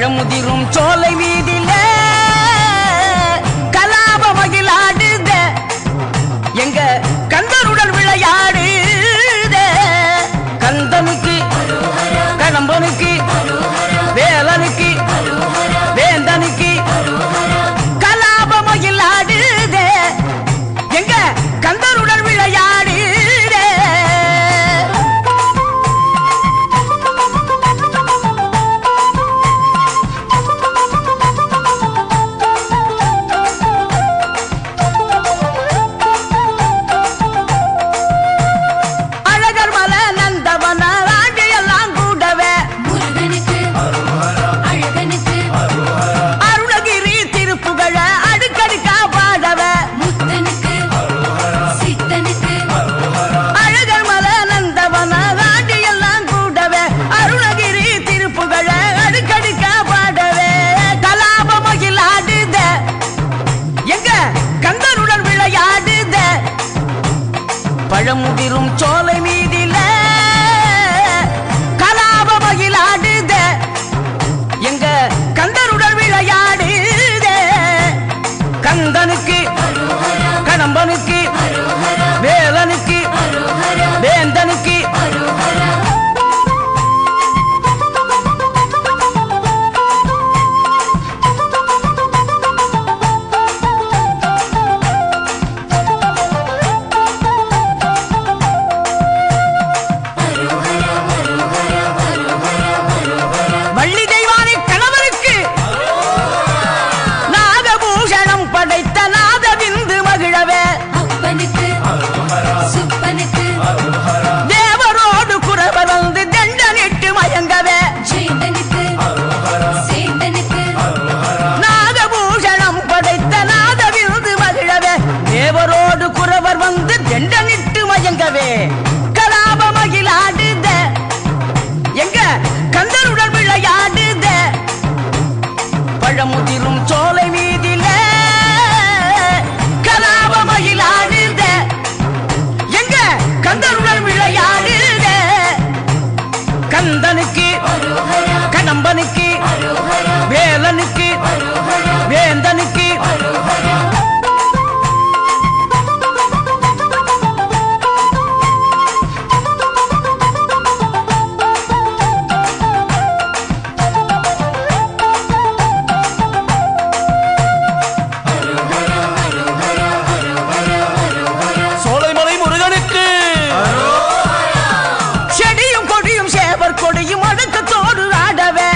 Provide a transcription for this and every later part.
பழமுதிரும் சோலை வீதியில கலாப மகிழாடுத எங்க கந்தருடன் விளையாடுத கந்தனுக்கு கடம்பனுக்கு வேலனுக்கு வேந்தனுக்கு கலாப மகிழாடுத எங்க கந்தருடன் விளையாடு பழமுதிரும் சோலை மீதில கலாப மகிழாடுத எங்க கந்தருடன் விளையாடுத கந்தனுக்கு கடம்பனுக்கு வேலனுக்கு வேந்தனுக்கு தேவரோடு குறவர் வந்து தண்டனிட்டு மயங்கவே நாகபூஷணம் படைத்த நாதவிருந்து மகிழவே தேவரோடு குறவர் வந்து தண்டனிட்டு மயங்கவே கலாப மகிழாடுத எங்க கந்தருடன் விளையாடுத பழமுதிரும் சோலை மீதில கலாப மகிழாடுத கந்தருடன் விளையாடுத கந்தனுக்கு கடம்பனுக்கு வேலனுக்கு வேந்தனுக்கு கொடியும் அடக்கத்தோடு ஆடவே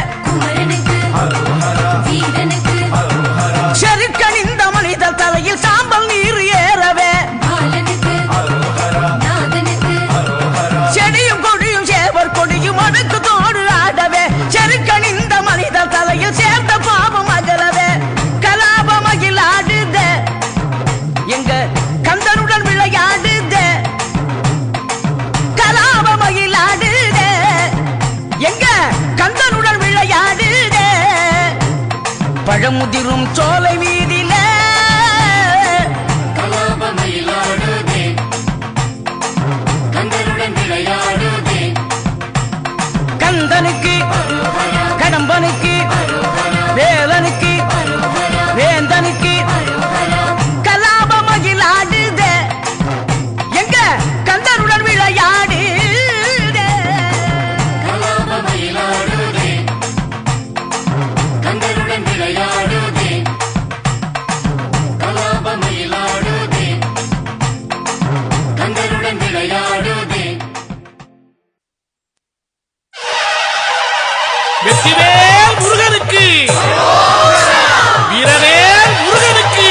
செருக்கணிந்த மனித தலையில் சாம்பல் நீர் ஏறவே செடியும் கொடியும் சேவர் கொடியும் அடக்கத்தோடு ஆடவே செருக்கணிந்த மனித தலையில் சேர்ந்த பாவம் அகலவே கலாப மகிழாடுத எங்க கந்தருடன் விளையாடுத கலாப மகிழாடுத எங்க கந்தனுடன் விளையாடுத பழமுதிரும் சோலை வீதியில கலாப மகிழாடுதே கந்தனுடன் விளையாடுதே கந்தனுக்கு கடம்பனுக்கு வேலனுக்கு வேந்தனுக்கு கலாப மகிழாடுத எங்க கந்தனுடன் விளையாடு கந்தருடன் விளையாடுதே கலாப மயிலாடுதே கந்தருடன் விளையாடுதே வெற்றிவேல் முருகனுக்கு வீரவேல் முருகனுக்கு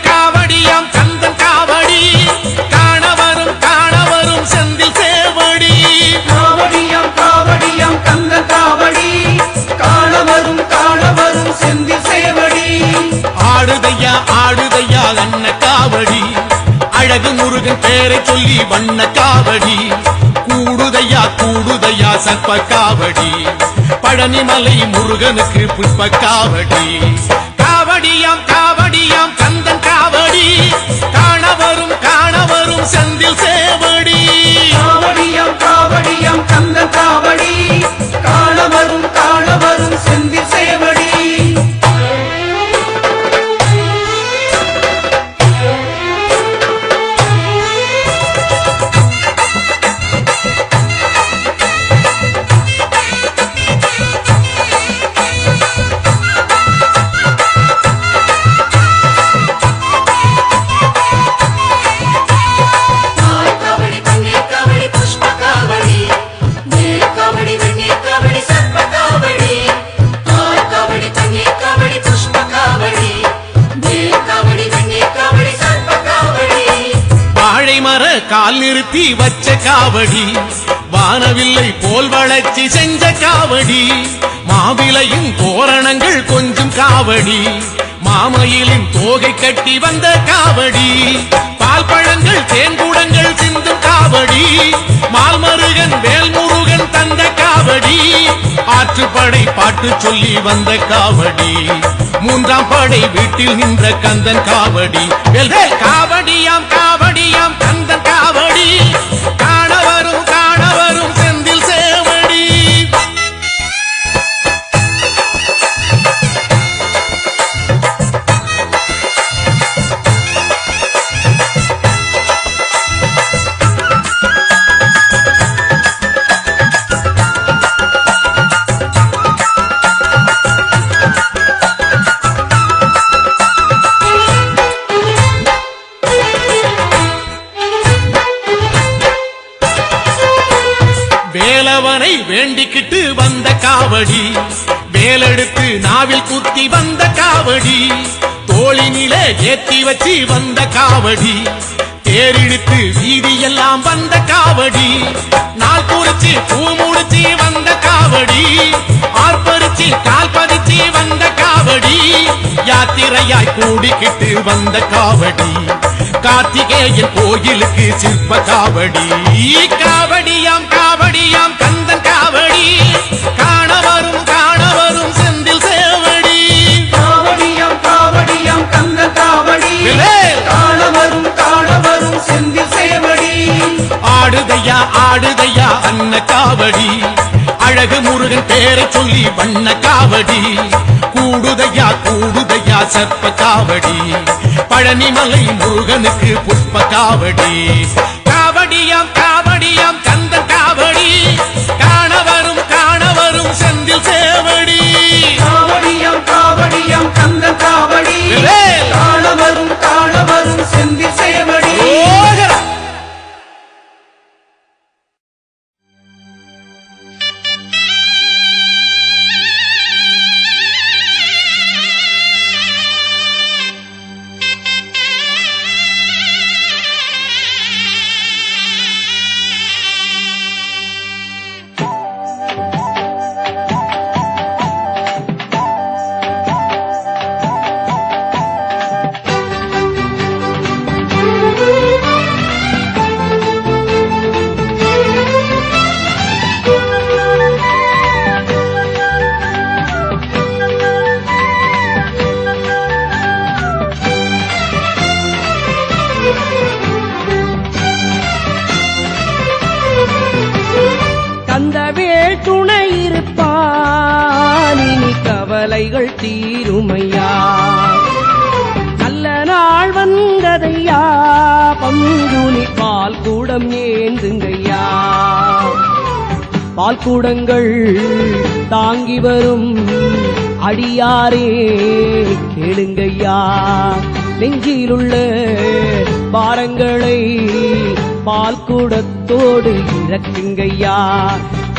காவடியாம் கந்தன் காவடி காணவரும் செந்தில் சேவடி காவடியாம் கந்தன் காவடி காணவரும் செந்தில் சேவடி ஆடுதையா அண்ண காவடி அழகு முருகன் பேரை சொல்லி வண்ண காவடி கூடுதையா கூடுதையா சர்ப்ப காவடி பழனிமலை முருகனுக்கு புஷ்ப காவடி காவடியாம் காவடியாம் கந்தன் காவடி காணவரும் செந்தில் சேவடி காவடியாம் காவடியாம் கந்தன் காவடி காணவரும் செந்தில் சேவடி கால் நிறுத்தி வச்ச காவடி வானவில்லை போல் வளர்ச்சி செஞ்ச காவடி மாவிலையும் தோரணங்கள் கொஞ்சம் காவடி மாமயிலின் தோகை கட்டி வந்த காவடி பால் பழங்கள் தேன்கூடங்கள் சிந்தும் காவடி மால்மருகன் வேல்முருகன் தந்த காவடி ஆற்றுப்படை பாட்டு சொல்லி வந்த காவடி மூன்றாம் படை வீட்டில் நின்ற கந்தன் காவடி காவடியாம் காவடியாம் கந்தன் காவடி காணவரும் செந்தில் சேவடி வேலவனை வேண்டிக்கிட்டு வந்த காவடி வேலெடுத்து நாவில் குத்தி வந்த காவடி தோளினிலே ஏத்தி வச்சு வந்த காவடி தேரிழுத்து வீதியெல்லாம் வந்த காவடி நாள் குறிச்சு பூ முடிச்சு வந்த காவடி ஆர்ப்பரிச்சு கால் பதிச்சு வந்த காவடி யாத்திரையாய் கூடிக்கிட்டு வந்த காவடி கார்த்திகேயன் கோயிலுக்கு சிற்ப காவடி காவடியாம் காவடியாம் கந்தன் காவடி காணவரும் செந்தில் சேவடி காவடியாம் காவடியாம் கந்தன் காவடி காணவரும் செந்தில் சேவடி ஆடுதையா அன்ன காவடி அழகு முருகன் பேரை சொல்லி வண்ண காவடி கூடுதையா சர்ப்ப காவடி பழனிமலை முருகனுக்கு புஷ்ப காவடி காவடியாம் காவடியாம் கந்தன் காவடி காணவரும் செந்தில் சேவடி காவடியாம் காவடியாம் கந்தன் காவடி காணவரும் செந்தில் சேவடி கவலைகள் தீருமையா நல்ல நாள் வந்ததையா பங்குனி பால் கூடம் ஏந்துங்கய்யா பால் கூடங்கள் தாங்கி வரும் அடியாரே கேளுங்கய்யா நெஞ்சிலுள்ள பாரங்களை பால் கூடத்தோடு இறக்குங்கய்யா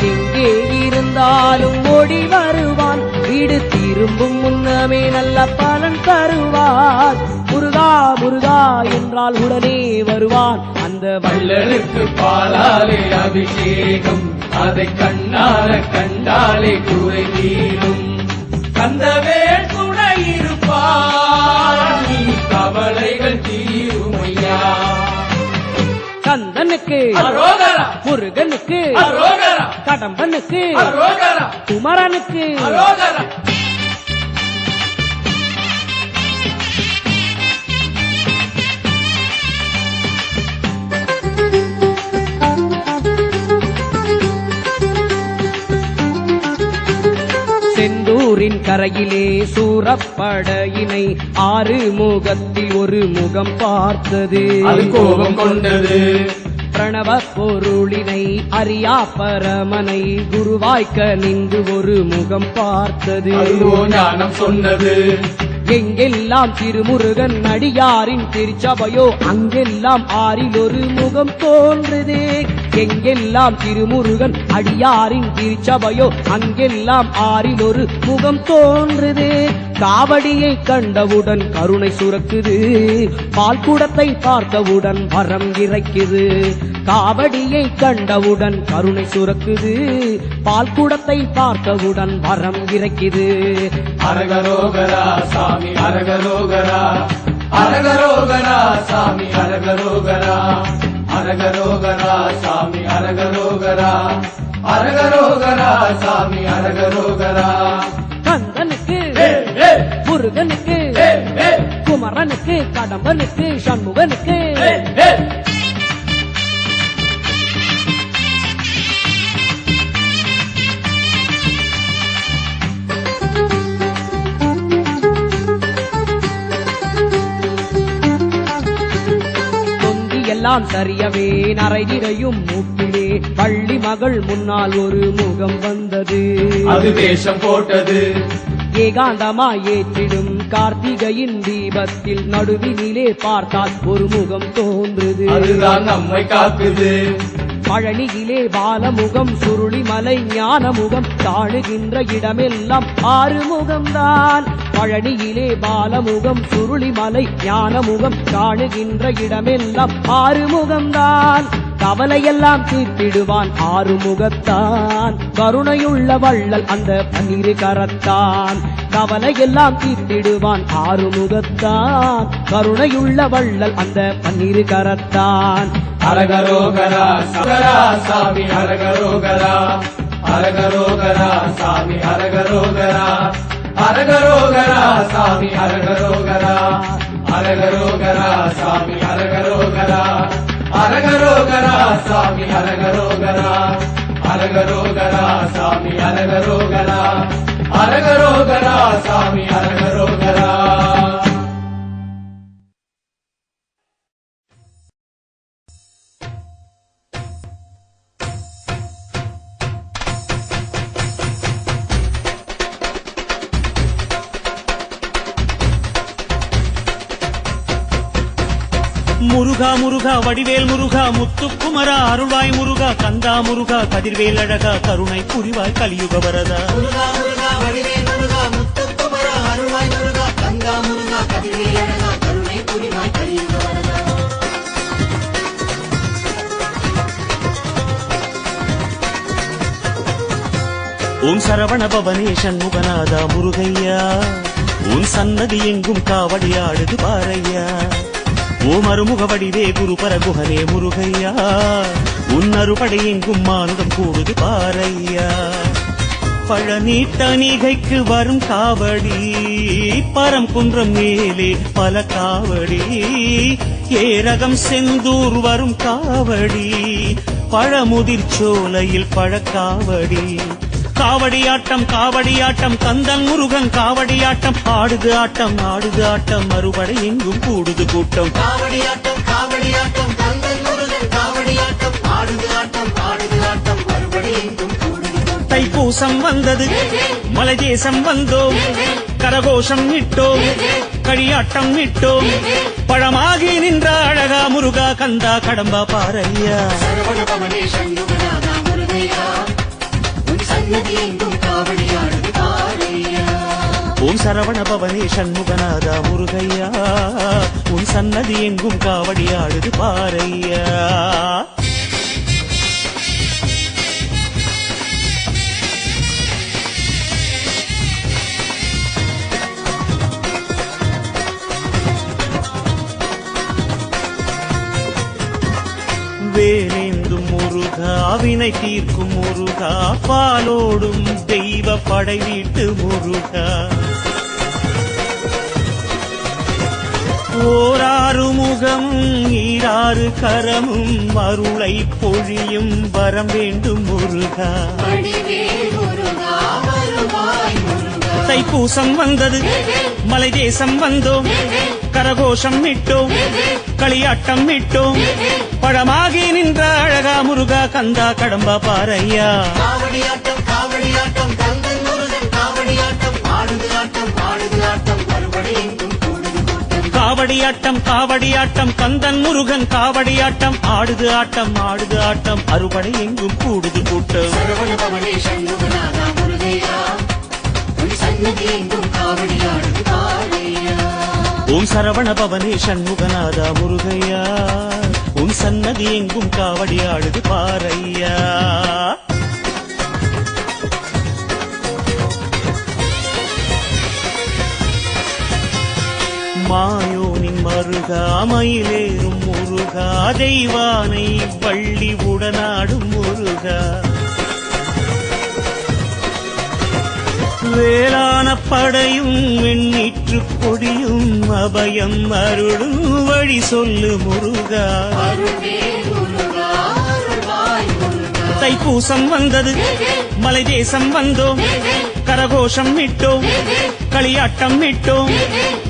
எங்கே இருந்தாலும் ஓடி வருவான் வீடு திரும்பும் முன்னமே நல்ல பலன் தருவார் முருகா முருகா என்றால் உடனே வருவான் அந்த வள்ளலுக்கு பாலாலே அபிஷேகம் அதை கண்ணால கண்டாலே குறை தீரும் கந்தவேல் துணை இருப்பார் நீ கவலைகள் தீருமையா கந்த கந்தனுக்கு அரோகரா முருகனுக்கு அரோகரா கடம்பனுக்கு அரோகரா குமரனுக்கு அரோகரா செந்தூரின் கரையிலே சூரப்படையினை ஆறு முகத்தில் ஒரு முகம் பார்த்தது. அது கோபம் கொண்டது. பிரணவ பொருளினை அறியா பரமனை குருவாய்க்க நின்று ஒரு முகம் பார்த்தது. அதுவோ ஞானம் சொன்னது. எங்கெல்லாம் திருமுருகன் அடியாரின் திருச்சபையோ அங்கெல்லாம் ஆறில் ஒரு முகம் தோன்றுது. எங்கெல்லாம் திருமுருகன் அடியாரின் திருச்சபையோ அங்கெல்லாம் ஆறில் ஒரு முகம் தோன்றுது. காவடியை கண்டவுடன் கருணை சுரக்குது. பால் குடத்தை பார்த்தவுடன் வரம் இறைக்குது. காவடியை கண்டவுடன் கருணை சுரக்குது. பால் குடத்தை பார்த்தவுடன் வரம் இறைக்குது. அரகரோகரா சாமி அரகரோகரா அரகரோகரா சாமி அரகரோகரா அரகரோகரா சாமி அரகரோகரா அரகரோகரா சாமி அரகரோகரா கந்தனுக்கு முருகனுக்கு குமரனுக்கு கடம்பனுக்கு சண்முகனுக்கு எல்லாம் சரியவே நரைதிரையும் மூக்கிலே பள்ளி மகள் முன்னால் ஒரு முகம் வந்தது. அது வேஷம் போட்டது. ஏகாந்தமாய் ஏற்றிடும் கார்த்திகையின் தீபத்தில் நடுவினிலே பார்த்தால் ஒரு முகம் தோன்றுது. அதுதான் நம்மை காக்குது. பழனியிலே பாலமுகம் சுருளிமலை ஞானமுகம் தாழுகின்ற இடமெல்லாம் ஆறுமுகம்தான். பழனியிலே பாலமுகம் சுருளிமலை ஞானமுகம் காணுகின்ற இடமெல்லாம் ஆறுமுகம்தான். கவலையெல்லாம் தீர்த்திடுவான் ஆறுமுகத்தான். கருணையுள்ள வள்ளல் அந்த பன்னிரு கரத்தான். கவலையெல்லாம் தீர்த்திடுவான் ஆறுமுகத்தான். கருணையுள்ள வள்ளல் அந்த பன்னிரு கரத்தான். அரகரோகரா சகரா சாமி அரகரோகரா அரகரோகரா சாமி அரகரோகரா அரகரோகரா சாமி அரகரோகரா அரகரோகரா சாமி அரகரோகரா அரகரோகரா சாமி அரகரோகரா அரகரோகரா சாமி அரகரோகரா அரகரோகரா சாமி அரகரோகரா. முருகா முருகா வடிவேல் முருகா முத்துக்குமரா அருள்வாய் முருகா கந்தா முருகா கதிர்வேல் அழகா கருணை புரிவாய் கலியுக வரதா. முருகா முருகா வடிவேல் முருகா முத்துக்குமரா அருள்வாய் முருகா கந்தா முருகா கதிர்வேல் அழகா கருணை புரிவாய் கலியுக வரதா. ஓம் சரவண பவனே சண்முகநாதா முருகையா உன் சன்னதி எங்கும் காவடியாடுது பாரையா. ஓம் அருமுக வடிவே குரு பரகுஹனே முருகையா உன் அறுபடை எங்கும் மானுடம் கூடுது பாரையா. பழநீட்ட நீகைக்கு வரும் காவடி பரம் குன்றம் மேலே பல காவடி. ஏரகம் செந்தூர் வரும் காவடி பழமுதிர் சோலையில் பழக்காவடி. காவடியாட்டம் காவடியாட்டம் கந்தன் முருகன் காவடியாட்டம் ஆடுது ஆட்டம் ஆடுது ஆட்டம் மறுபடை எங்கும் கூடுது கூட்டம். காவடியாட்டம் காவடியாட்டம் கந்தன் முருகன் காவடியாட்டம் ஆடுது ஆட்டம் ஆடுது ஆட்டம் மறுபடி எங்கும் கூடுது கூட்டம். தைப்பூசம் வந்தது மலைதேசம் வந்தோம் கரகோஷம் இட்டோம் களியாட்டம் இட்டோம் பழமாகி நின்ற அழகா முருகா கந்தா கடம்பா பாரையா. சரவண பவனே சண்முகநாதா முருகையா உன் சன்னதி எங்கும் காவடியாடுது பாரையா. ஓம் சரவண பவனே சண்முகநாதா முருகையா உன் சன்னதி எங்கும் காவடியாடுது பாரையா. முருகா வினை தீர்க்கும் முருகா பாலோடும் தெய்வ படை வீட்டு முருகா ஓராறு முகமும் ஈராறு கரமும் அருளை பொழியும் வரம் வேண்டும் முருகா தைப்பூசம் வந்தது மலை தேசம் வந்தோம் கரகோஷம் விட்டோம் களியாட்டம் விட்டோம் பழமாகி நின்ற அழகா முருகா கந்தா கடம்பா பாரையா காவடியாட்டம் காவடியாட்டம் கந்தன் முருகன் காவடியாட்டம் ஆடுது ஆட்டம் ஆடுது ஆட்டம் மறுபடி எங்கும் கூடுது கூட்டம் காவடியாட்டம் காவடியாட்டம் கந்தன் முருகன் காவடியாட்டம் ஆடுது ஆட்டம் ஆடுது ஆட்டம் அறுபடை எங்கும் கூடுது கூட்டம் சரவண பவனே சண்முகநாதா முருகையா உன் சன்னதி எங்கும் காவடியாடுது பாரையா ஓம் சரவண பவனே சண்முகநாதா முருகையா உன் சன்னதி எங்கும் காவடி ஆடுது பாரையா மாயோனின் மருகா மயிலேறும் முருகா தெய்வானை வள்ளி உடனாடும் முருகா வேளான படையும் வெண்ணீற்று கொடியும் அபயம் அருளும் வழி சொல்லு முருகா தைப்பூசம் வந்தது மலை தேசம் வந்தோம் கரகோஷம் விட்டோம் களியாட்டம் விட்டோம்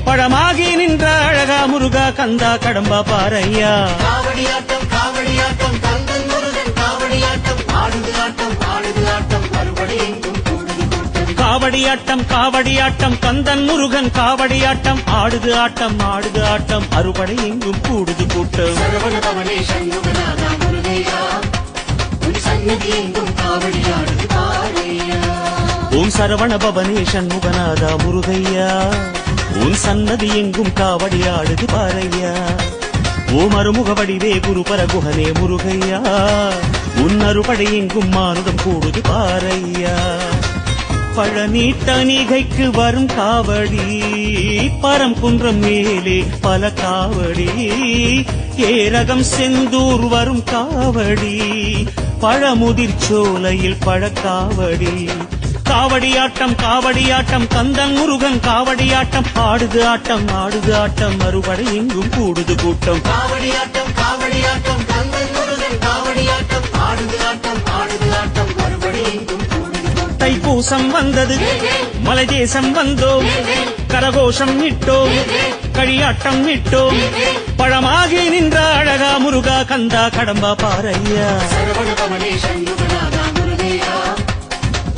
பழமாகி நின்ற அழகா முருகா கந்தா கடம்பா பாரையா காவடியாட்டம் காவடியாட்டம் கந்தன் முருகன் காவடியாட்டம் ஆடுது ஆட்டம் ஆடுது ஆட்டம் மறுபடி எங்கும் கூடுது கூட்டம் காவடியாட்டம் காவடியாட்டம் கந்தன் முருகன் காவடியாட்டம் ஆடுது ஆட்டம் ஆடுது ஆட்டம் அறுபடை எங்கும் கூடுது கூட்டம் சரவண பவனே சண்முகநாதா முருகையா உன் சன்னதி எங்கும் காவடியாடுது பாரையா ஓம் சரவண பவனே சண்முகநாதா முருகையா உன் சன்னதி எங்கும் காவடி ஆடுது பாரையா ஓம் அருமுக வடிவே குருபர குஹனே முருகையா உன் அறுபடை எங்கும் மானுடம் கூடுது பாரையா பழனி தணிகைக்கு வரும் காவடி பரம் குன்றம் மேலே பல காவடி ஏரகம் செந்தூர் வரும் காவடி பழமுதிர் சோலையில் பழக்காவடி காவடியாட்டம் காவடியாட்டம் கந்தன் முருகன் காவடியாட்டம் ஆடுது ஆட்டம் ஆடுது ஆட்டம் மறுபடை எங்கும் கூடுது கூட்டம் காவடியாட்டம் காவடியாட்டம் கந்தன் முருகன் காவடியாட்டம் ஆடுது ஆட்டம் ஆடுது ஆட்டம் மறுபடி எங்கும் கூடுது கூட்டம் தைப்பூசம் வந்தது மலை தேசம் வந்தோம் கரகோஷம் விட்டோம் களியாட்டம் விட்டோம் பழமாகி நின்ற அழகா முருகா கந்தா கடம்பா பாரையா சரவண பவனே சண்முகநாதா முருகையா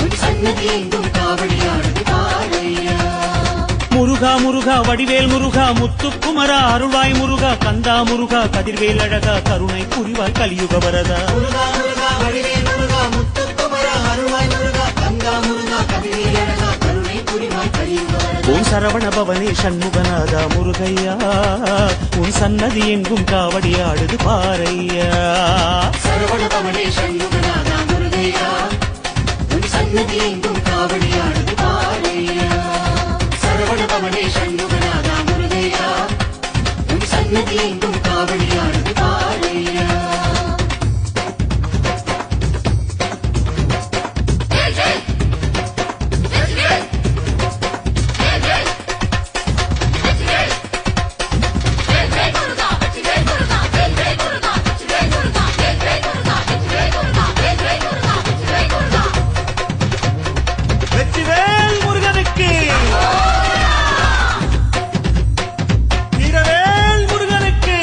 உன் சன்னதி எங்கும் காவடியாடுது பாரையா முருகா முருகா வடிவேல் முருகா முத்துக்குமரா அருள்வாய் முருகா கந்தா முருகா கதிர்வேல் அழகா கருணை புரிவாய் கலியுக வரதா முருகா முருகா வடிவேல் முருகா முத்துக்குமரா அருள்வாய் முருகா கங்கா முருகா கதிரேல் அழகா கருணை புரிவாய் கலியுக வரதா ஓம் சரவண பவனே சண்முகநாதா முருகையா உன் சன்னதி எங்கும் காவடி ஆடுது பாரையா சரவண பவனே சண்முகநாதா முருகையா உன் சன்னதி எங்கும் காவடியாடுது பாரையா சரவண பவனே சண்முகநாதா முருகையா உன் சன்னதி எங்கும் காவடியாடுது பாரையா வெற்றிவேல் முருகனுக்கு வீரவேல் முருகனுக்கு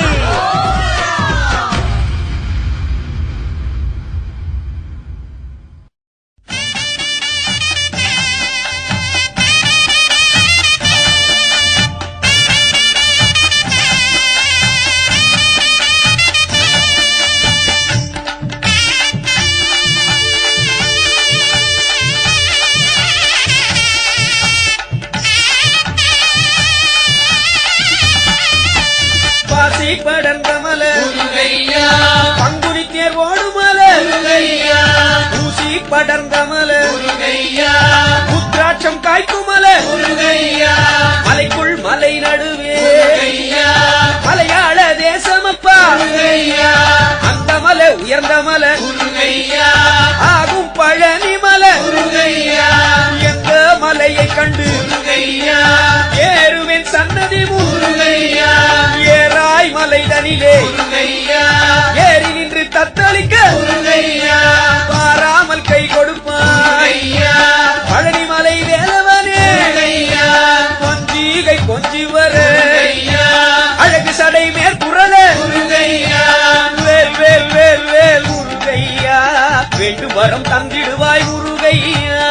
பாசி படர்ந்த மலை பங்குனி தேர் ஓடும் மலை ஊசி படர்ந்த மலை உத்ராட்சம் காய்க்கும் மலை மலைக்குள் மலை நடுவே மலையாள தேசமப்பா அந்த மலை உயர்ந்த மலை மலையிலே ஏறி நின்று தத்தளிக்க பாராமல் கை கொடுப்பாய் பழனிமலை வேலவனே கொஞ்சிகை கொஞ்சி வர அழகு சடை மேற்குறல வேல் வேல் வேல் வேல் முருகையா வேண்டு வரம் தந்திடுவாய் முருகையா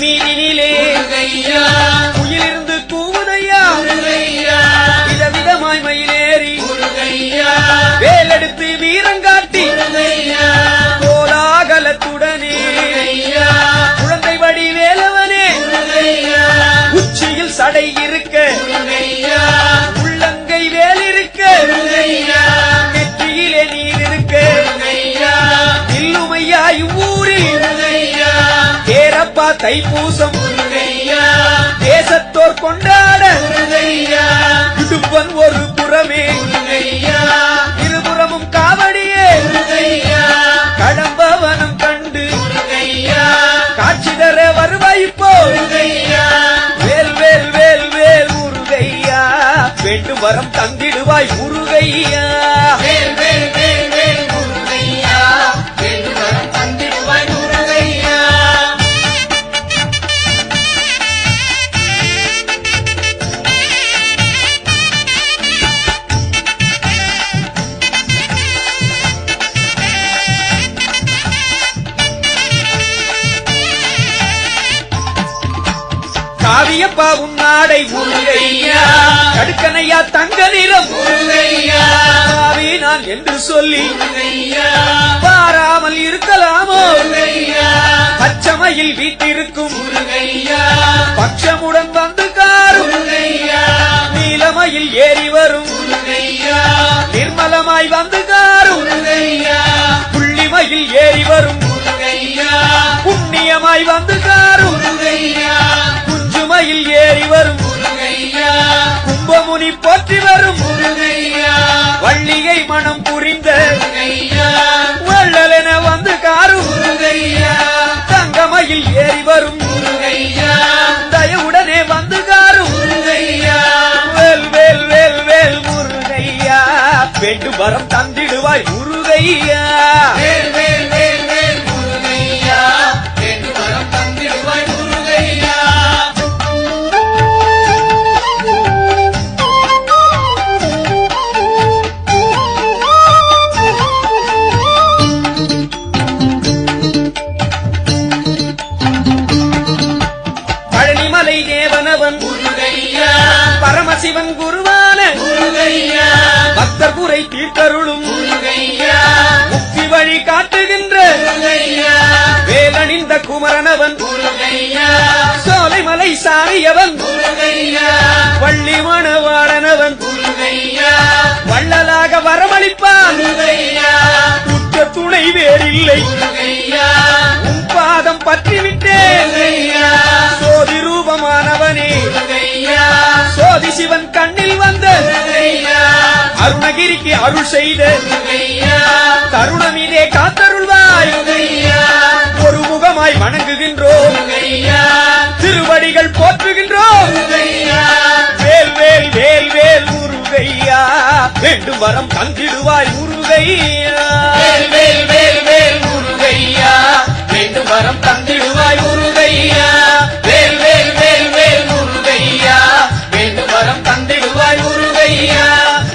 மீனிலே உயிலிருந்து கூவுதையா விதவிதமாய் மயிலேறி வேலெடுத்து வீரங்காட்டி கோலாகலத்துடனே குழந்தை வடி வேலவனே உச்சியில் சடை இருக்க உள்ளங்கை வேல் இருக்க நெற்றியிலே நீர் இருக்க இல்லுமையா இவ்வூரில் ஏரப்பா தைப்பூசம் தேசத்தோர் கொண்டாட இடுப்பன் ஒரு புறமே இருபுறமும் காவடியே கடம்பவனம் கண்டு காட்சி தர வருவாய்ப்போ வேல் வேல் வேல் வேல் முருகையா வேண்டும் வரம் தந்திடுவாய் முருகையா வேல் வேல் வேல் வேல் முருகையா வேண்டும் வரம் தந்திடுவாய் முருகையா காவியப்பா உன்னாடை முருகையா கடுக்கனையா தங்க நிறம் முருகையா காவி நான் என்று சொல்லி பாராமல் இருக்கலாமோ பச்சமையில் வீட்டிருக்கும் பட்சமுடன் வந்து காரும் நீலமையில் ஏறி வரும் நிர்மலமாய் வந்து காரும் புள்ளிமையில் ஏறி வரும் புண்ணியமாய் வந்து காரும் குஞ்சுமையில் ஏறி வரும் கும்பமுனி போற்றி வரும் வள்ளிகை மனம் புரிந்த வள்ளலென வந்து காரும் தங்கமையில் ஏறி வரும் தயவுடனே வந்து காரும் வேல் வேல் வேல் வேல் முருகையா வேண்டும் வரம் தந்திடுவாய் முருகையா வேல் வேல் வேல் வேல் முருகையா வேண்டும் வரம் தந்திடுவாய் முருகையா பழனிமலை தேவனவன் பரமசிவன் குருவான பக்தர் குறை தீர்த்தருளும் முக்தி வழி காட்டுகின்ற வேலணிந்த குமரனவன் சோலைமலை சாரியவன் வள்ளி மணவாளனவன் வள்ளலாக வரமளிப்பான் உற்ற துணை வேறில்லை உன் பாதம் பற்றிவிட்டேன் சோதி ரூபமானவனே சோதி சிவன் கண்ணில் வந்த அருணகிரிக்கு அருள் செய்த தருணமிதே காத்தருள்வாய் ஒரு முகமாய் வணங்குகின்றோம் திருவடிகள் போற்றுகின்றோம் வேல் வேல் வேல் வேல் முருகையா வேண்டும் வரம் தந்திடுவாய் முருகையா